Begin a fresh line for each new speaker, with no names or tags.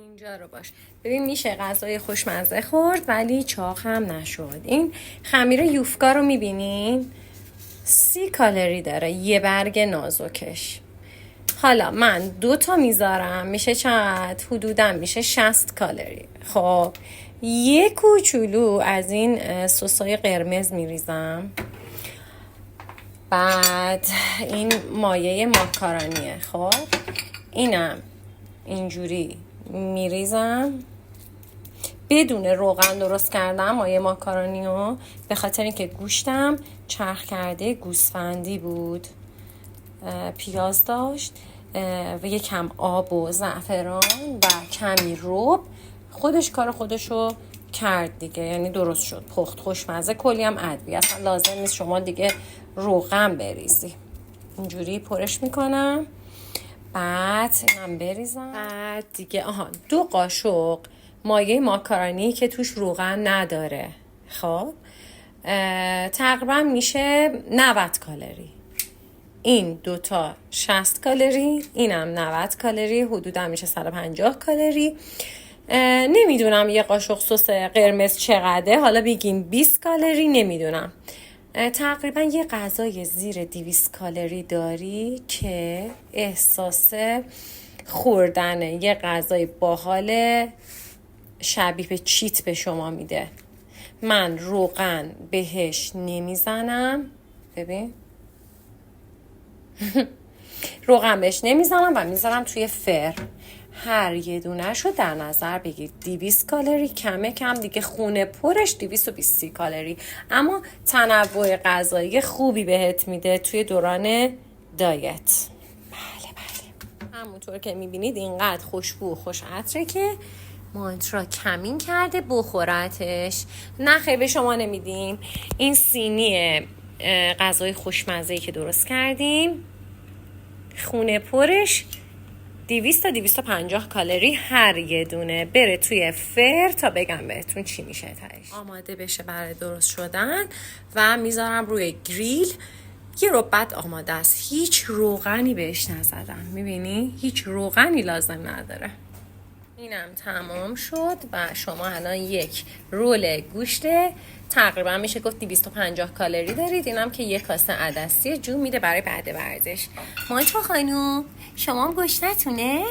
اینجا رو باش. ببین میشه غذای خوشمزه خورد ولی چاق هم نشد. این خمیر یوفکا رو میبینین 30 کالری داره یه برگ نازکش. حالا من 2 تا میذارم میشه چقدر؟ حدودا میشه 60 کالری. خب یه کوچولو از این سسای قرمز میریزم. بعد این مایه ماکارونیه. خب اینم اینجوری میریزم. بدون روغن درست کردم مایه ماکارونیو به خاطر اینکه گوشتم چرخ کرده گوسفندی بود، پیاز داشت و یکم آب و زعفران و کمی رب. خودش کار خودشو کرد دیگه، یعنی درست شد، پخت، خوشمزه، کلی هم ادویه، اصلا لازم نیست شما دیگه روغن بریزی. اینجوری پرش میکنم. بعد اینم بریزم. بعد دیگه 2 قاشق مایه ماکارونی که توش روغن نداره. خب تقریبا میشه 90 کالری. این 2 تا 60 کالری، اینم 90 کالری، حدودا میشه 150 کالری. نمیدونم یه قاشق سس قرمز چقدره، حالا بگیم 20 کالری، نمیدونم. تقریبا یه غذای زیر 200 کالری داری که احساس خوردن یه غذای باحال شبیه به چیت به شما میده. من روغن بهش نمیزنم، ببین روغن بهش نمیزنم و میذارم توی فر. هر یه دونه شو در نظر بگیر 200 کالری، کمه کم دیگه خونه پرش 220 کالری، اما تنوع غذایی خوبی بهت میده توی دوران دایت. بله همونطور که میبینید اینقدر خوشبو و خوش عطره که مانترا کمین کرده بخورتش. نه خیلی به شما نمیدیم. این سینی غذای خوشمزه‌ای که درست کردیم خونه پرش 200 تا 250 کالری هر یه دونه. بره توی فر تا بگم بهتون چی میشه تاش. آماده بشه برای درست شدن و میذارم روی گریل. یه رو بعد آماده است. هیچ روغنی بهش نزدم، میبینی؟ هیچ روغنی لازم نداره. اینم تمام شد و شما الان یک رول گوشت تقریبا میشه گفت 250 کالری دارید. اینم که یک کاسه عدسی جو میده برای بعد ورزش. مانترا خانوم شما هم گوشتتونه؟